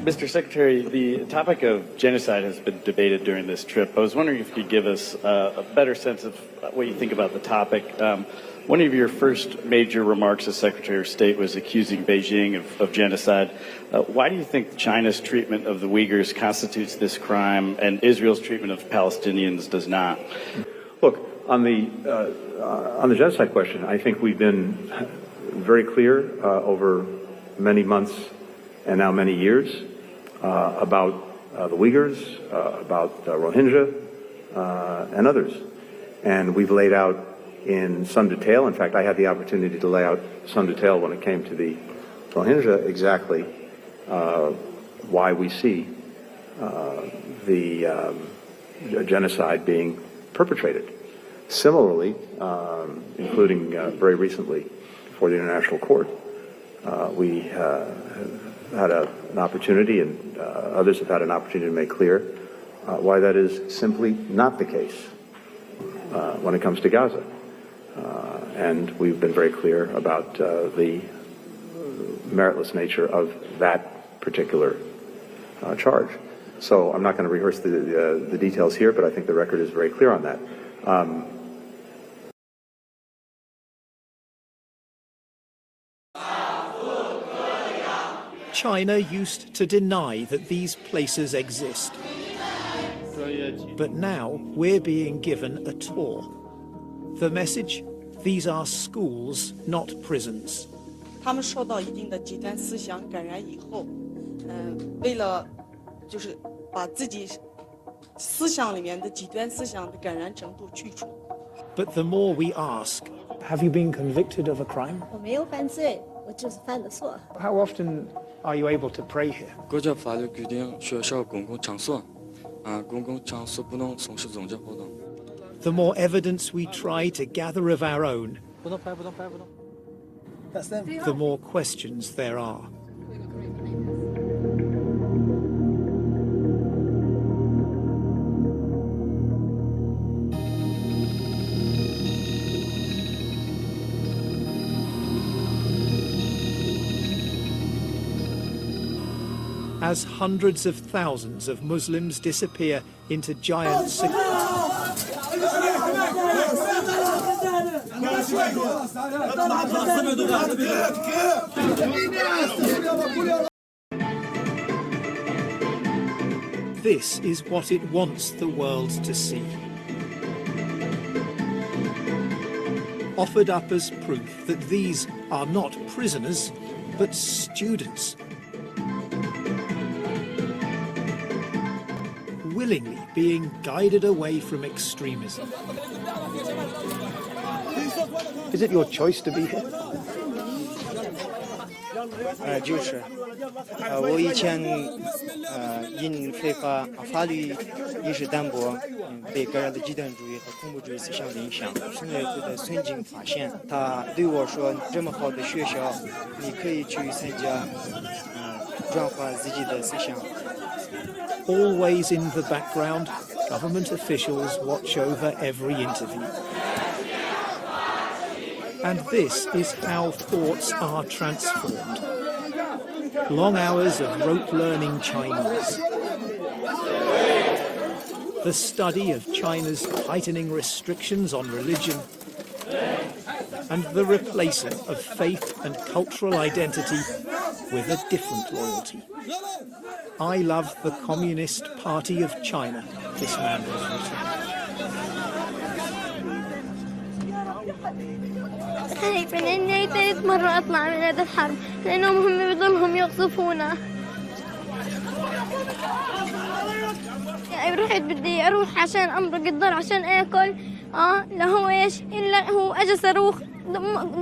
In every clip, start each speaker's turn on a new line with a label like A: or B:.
A: Mr. Secretary, the topic of genocide has been debated during this trip. I was wondering if you could give us a better sense of what you think about the topic. One of your first major remarks as Secretary of State was accusing Beijing of genocide. Why do you think China's treatment of the Uyghurs constitutes this crime and Israel's treatment of Palestinians does not?
B: Look, on the genocide question, I think we've been very clear over many months and now many years about the Uyghurs, about Rohingya, and others. And we've laid out in some detail. In fact, I had the opportunity to lay out some detail when it came to the Rohingya exactly why we see the genocide being perpetrated. Similarly, including very recently before the International Court, we had an opportunity, and others have had an opportunity to make clear why that is simply not the case when it comes to Gaza. And we've been very clear about the meritless nature of that particular charge. So I'm not going to rehearse the details here, but I think the record is very clear on that.
C: China used to deny that these places exist. But now we're being given a tour. The message? These are schools, not prisons.
D: 他们受到一定的极端思想感染以后，为了就是把自己思想里面的极端思想的感染程度去除。
C: But the more we ask, have you been convicted of a crime?
E: 我没有犯罪，我就是犯的错。
C: How often are you able to pray here?
F: 国家法律规定学校公共场所，公共场所不能从事宗教活动。
C: The more evidence we try to gather of our own, the more questions there are. As hundreds of thousands of Muslims disappear into giant This is what it wants the world to see. Offered up as proof that these are not prisoners, but students. Willingly being guided away from extremism. Is it your choice to be here?
G: 就是我以前因非法法律意识淡薄，被个人的极端主义和恐怖主义思想的影响。现在在曾经发现，他对我说：“这么好的学校，你可以去参加，转化自己的思想。”
C: Always in the background, government officials watch over every interview. And this is how thoughts are transformed. Long hours of rote learning Chinese. The study of China's tightening restrictions on religion. And the replacing of faith and cultural identity with a different loyalty. I love the Communist Party of China, this man has written.
H: خايفة لأني ثالث مرة أطلع من هذا الحرب لأنهم هم بيضلهم يقصفونا. يعني رحت بدي أروح عشان أمرق الدار عشان آكل لا هو إيش إلا هو أجا صاروخ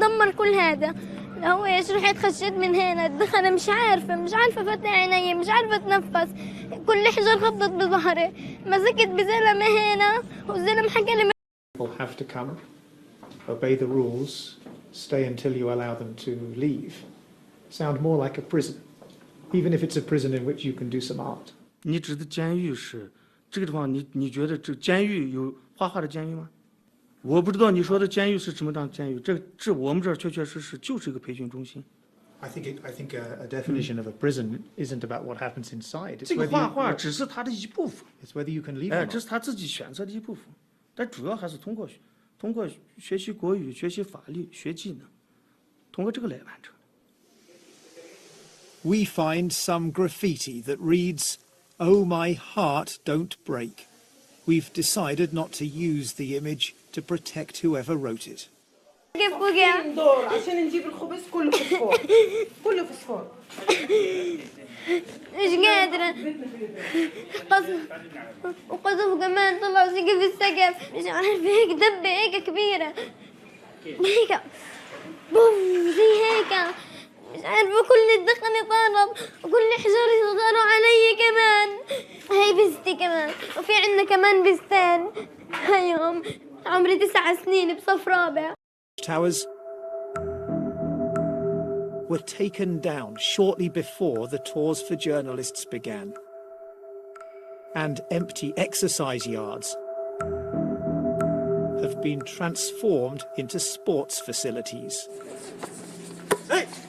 H: دمر كل هذا. لا هو إيش رحت خشيت من هنا دخل مش عارفة فتح عيني مش عارفة أتنفس كل حجر خبطت بظهري مسكت بزلمة هنا والزلمة حكى لي.
C: People have to come, obey the rules, stay until you allow them to leave. Sound more like a prison, even if it's a prison in which you can do some art.
I: 你指的监狱是这个地方，你觉得这监狱有画画的监狱吗？我不知道你说的监狱是什么样的监狱，这我们这儿确确实实就是一个培训中心。
C: I think a definition of a prison isn't about what happens inside. It's
I: 这个
C: whether
I: 画画
C: you,
I: 只是他的一部分，
C: it's whether you can leave
I: 哎，
C: or
I: 这
C: not.
I: 是他自己选择的一部分，但主要还是通过学习国语、学习法律、学技能，通过这个来完成。
C: We find some graffiti that reads, "Oh, my heart, don't break." We've decided not to use the image to protect whoever wrote it.
H: كيف وقع؟
J: عشان نجيب الخبز كله فوسفور كله فوسفور
H: مش قادرة وقذف كمان طلع سقف السقف مش عارفة هيك دبة هيك كبيرة هيك بوم زي هيك مش عارفة كل الدخن يطارب وكل حجار يطاروا علي كمان هاي بستي كمان وفي عنا كمان بستان هايهم عمري 9 سنين بصف رابع
C: Towers were taken down shortly before the tours for journalists began. And empty exercise yards have been transformed into sports facilities.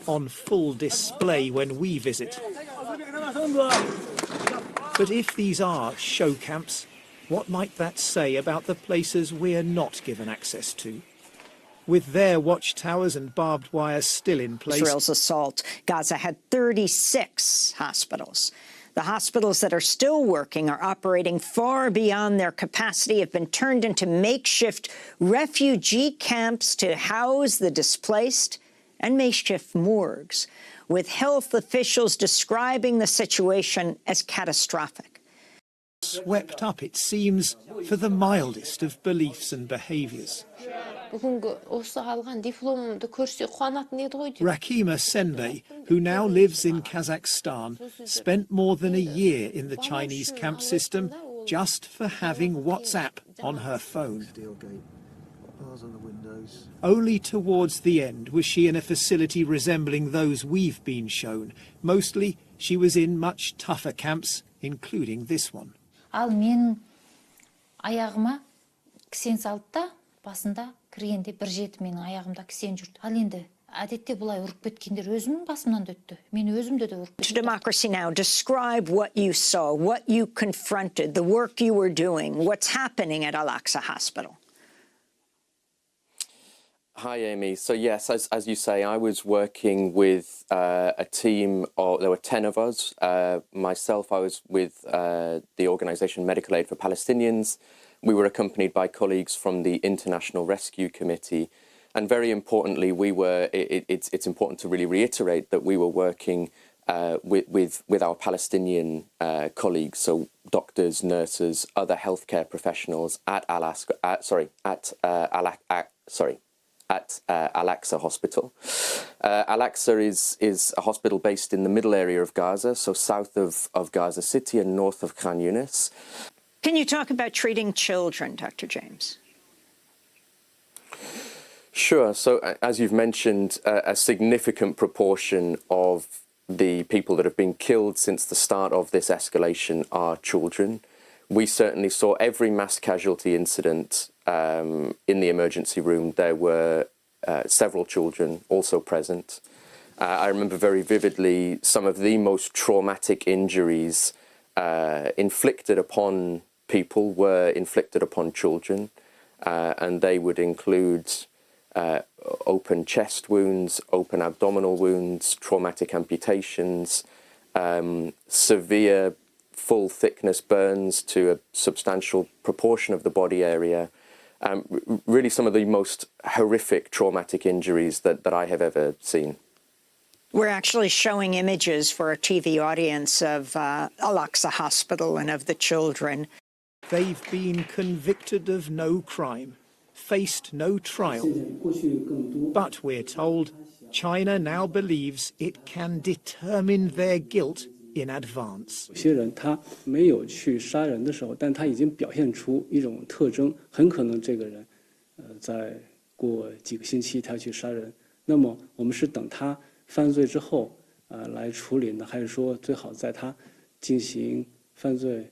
C: On full display when we visit. But if these are show camps, what might that say about the places we're not given access to? With their watchtowers and barbed wire still in place.
K: Israel's assault, Gaza had 36 hospitals. The hospitals that are still working are operating far beyond their capacity, have been turned into makeshift refugee camps to house the displaced and makeshift morgues, with health officials describing the situation as catastrophic.
C: Swept up, it seems, for the mildest of beliefs and behaviours. Rakima Senbei, who now lives in Kazakhstan, spent more than a year in the Chinese camp system just for having WhatsApp on her phone. Only towards the end was she in a facility resembling those we've been shown. Mostly, she was in much tougher camps, including this one.
L: Ал мен аяғыма кісен салды да, басында кіргенде бір жеті менің аяғымда кісен жүрді. Ал енді әдетте бұлай ұрып кеткендер өзімнің басымнан да өтті. Мені өзімді де ұрып кетті.
K: To Democracy Now! Describe what you saw, what you confronted, the work you were doing, what's happening at Al-Aqsa Hospital.
M: Hi, Amy. So, yes, as you say, I was working with a team of, there were 10 of us. Myself, I was with the organisation Medical Aid for Palestinians. We were accompanied by colleagues from the International Rescue Committee. And very importantly, it's important to really reiterate that we were working with our Palestinian colleagues, so doctors, nurses, other healthcare professionals at Al-Aqsa Hospital. Al-Aqsa is a hospital based in the middle area of Gaza, so south of Gaza City and north of Khan Yunis.
K: Can you talk about treating children, Dr. James?
M: Sure. So as you've mentioned, a significant proportion of the people that have been killed since the start of this escalation are children. We certainly saw every mass casualty incident in the emergency room. There were several children also present. I remember very vividly some of the most traumatic injuries inflicted upon people were inflicted upon children, and they would include open chest wounds, open abdominal wounds, traumatic amputations, severe full-thickness burns to a substantial proportion of the body area. Really some of the most horrific traumatic injuries that I have ever seen.
K: We're actually showing images for a TV audience of Al-Aqsa Hospital and of the children.
C: They've been convicted of no crime, faced no trial. But we're told China now believes it can determine their guilt in advance.
N: 有些人他没有去杀人的时候，但他已经表现出一种特征，很可能这个人，在过几个星期他去杀人。那么我们是等他犯罪之后，来处理呢，还是说最好在他进行犯罪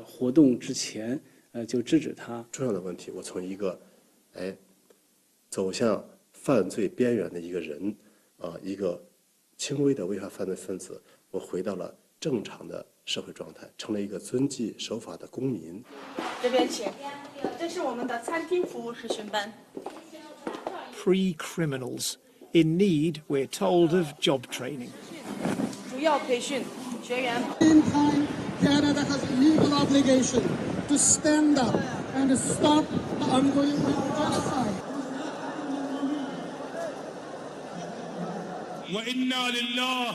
N: 活动之前，就制止他？
O: 重要的问题，我从一个，走向犯罪边缘的一个人，一个轻微的违法犯罪分子，我回到了正常的社会状态，成了一个遵纪守法的公民。
D: 这边请，这是我们的餐厅服务实训班。
C: Pre-criminals in need, we're told, of job training.
D: 主要培训学员。
P: In time, Canada has a legal obligation to stand up and stop the ongoing genocide.
Q: وإنا لله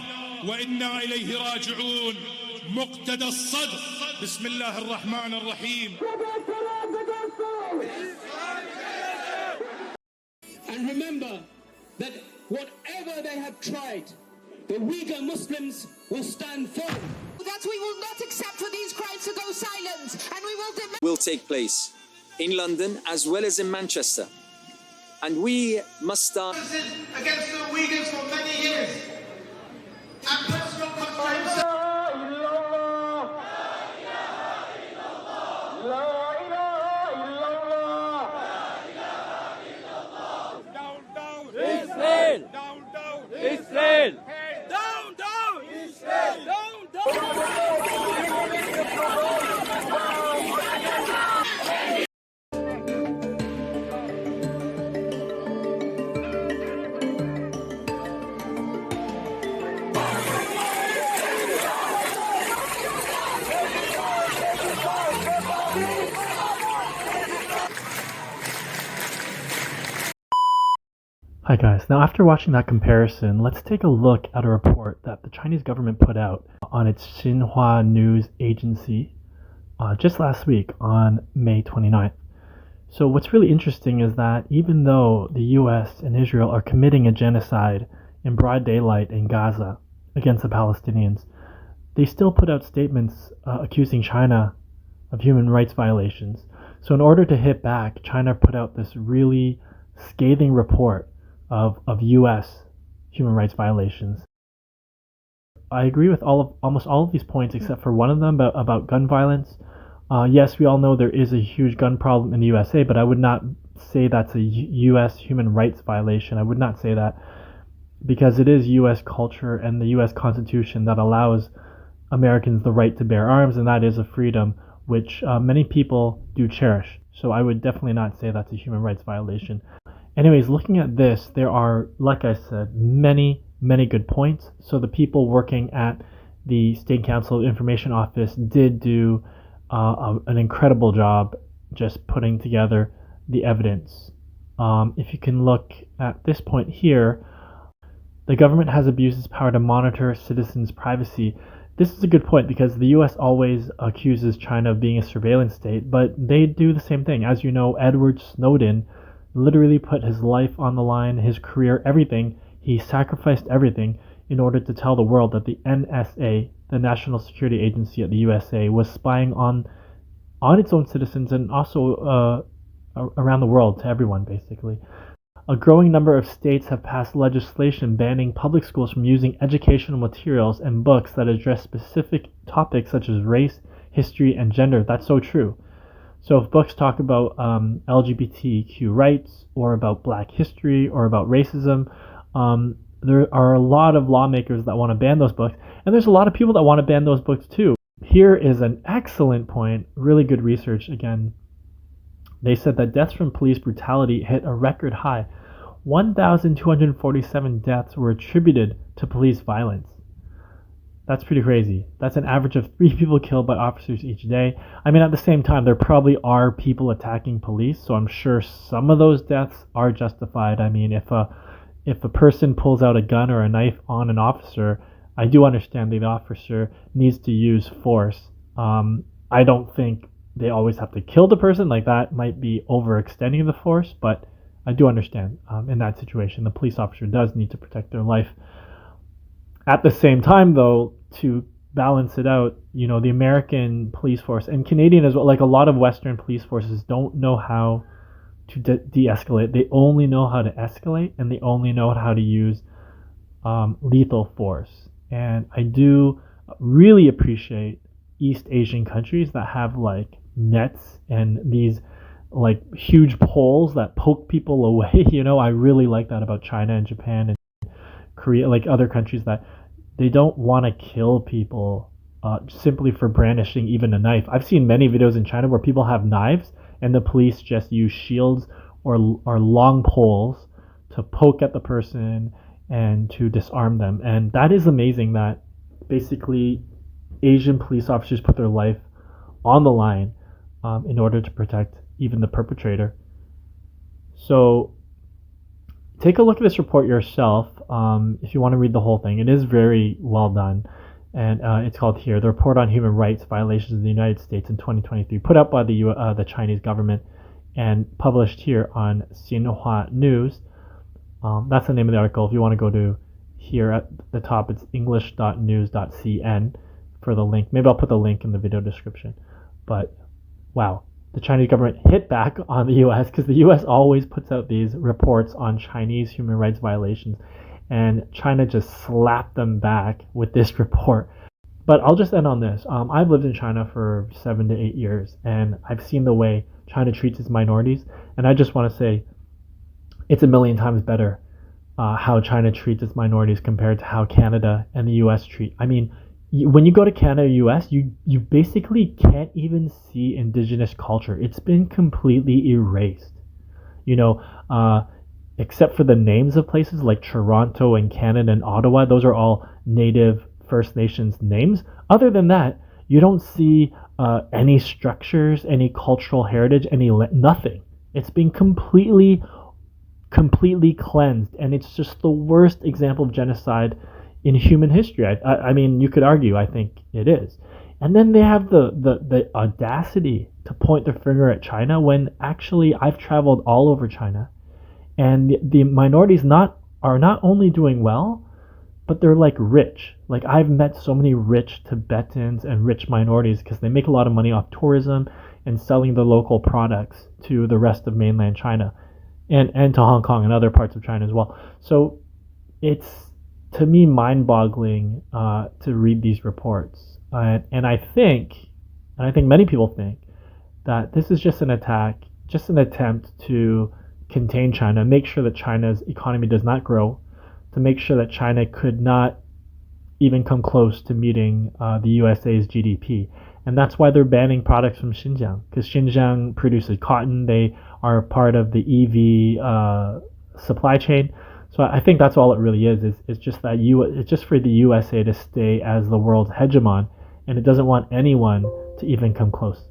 Q: وإنا إليه راجعون. مقتدى الصدر. بسم الله الرحمن الرحيم.
P: And remember that whatever they have tried, the Uyghur Muslims will stand firm.
R: That we will not accept for these crimes to go silent, and we will demand.
S: Will take place in London as well as in Manchester, and we must start
Q: against the Uyghurs for many years. And personal constraints.
T: Israel! Israel! Down, down! Israel! Down,
U: Hi guys, now after watching that comparison, let's take a look at a report that the Chinese government put out on its Xinhua news agency just last week on May 29th. So what's really interesting is that even though the US and Israel are committing a genocide in broad daylight in Gaza against the Palestinians, they still put out statements accusing China of human rights violations. So in order to hit back, China put out this really scathing report of US human rights violations. I agree with almost all of these points except for one of them about gun violence. Yes, we all know there is a huge gun problem in the USA, but I would not say that's a US human rights violation. I would not say that because it is US culture and the US Constitution that allows Americans the right to bear arms, and that is a freedom which many people do cherish. So I would definitely not say that's a human rights violation. Anyways, looking at this, there are, like I said, many good points. So the people working at the State Council Information Office did do an incredible job just putting together the evidence. If you can look at this point here, the government has abused its power to monitor citizens' privacy. This is a good point because the US always accuses China of being a surveillance state, but they do the same thing. As you know, Edward Snowden literally put his life on the line, his career, everything. He sacrificed everything in order to tell the world that the NSA, the National Security Agency at the USA, was spying on its own citizens and also around the world, to everyone, basically. A growing number of states have passed legislation banning public schools from using educational materials and books that address specific topics such as race, history, and gender. That's so true. So if books talk about LGBTQ rights or about black history or about racism, there are a lot of lawmakers that want to ban those books, and there's a lot of people that want to ban those books too. Here is an excellent point, really good research again. They said that deaths from police brutality hit a record high. 1,247 deaths were attributed to police violence. That's pretty crazy. That's an average of 3 people killed by officers each day. I mean, at the same time, there probably are people attacking police, so I'm sure some of those deaths are justified. I mean, if a person pulls out a gun or a knife on an officer, I do understand the officer needs to use force. I don't think they always have to kill the person. Like, that might be overextending the force, but I do understand in that situation, the police officer does need to protect their life. At the same time, though, to balance it out, you know, the American police force and Canadian as well, like a lot of Western police forces don't know how to de-escalate. They only know how to escalate, and they only know how to use lethal force. And I do really appreciate East Asian countries that have like nets and these like huge poles that poke people away. You know, I really like that about China and Japan and Korea, like other countries, that they don't want to kill people simply for brandishing even a knife. I've seen many videos in China where people have knives and the police just use shields or long poles to poke at the person and to disarm them. And that is amazing that basically Asian police officers put their life on the line in order to protect even the perpetrator. So take a look at this report yourself if you want to read the whole thing. It is very well done. And it's called here, The Report on Human Rights Violations in the United States in 2023, put out by the Chinese government and published here on Xinhua News. That's the name of the article. If you want to go to here at the top, it's english.news.cn for the link. Maybe I'll put the link in the video description. But wow, the Chinese government hit back on the US, because the US always puts out these reports on Chinese human rights violations, and China just slapped them back with this report. But I'll just end on this. I've lived in China for 7 to 8 years, and I've seen the way China treats its minorities, and I just want to say it's a million times better how China treats its minorities compared to how Canada and the US treat. I mean, when you go to Canada or US, you basically can't even see indigenous culture. It's been completely erased. You know, except for the names of places like Toronto and Canada and Ottawa, those are all native First Nations names. Other than that, you don't see any structures, any cultural heritage, nothing. It's been completely cleansed, and it's just the worst example of genocide in human history. I mean, you could argue, I think it is. And then they have the audacity to point their finger at China, when actually I've traveled all over China, and the minorities are not only doing well, but they're like rich. Like, I've met so many rich Tibetans and rich minorities because they make a lot of money off tourism and selling the local products to the rest of mainland China, and to Hong Kong and other parts of China as well. So it's, to me, mind-boggling to read these reports. And I think many people think that this is just an attack, just an attempt to contain China, make sure that China's economy does not grow, to make sure that China could not even come close to meeting the USA's GDP. And that's why they're banning products from Xinjiang, because Xinjiang produces cotton. They are part of the EV supply chain. So I think that's all it really is. It's just that it's just for the USA to stay as the world's hegemon, and it doesn't want anyone to even come close.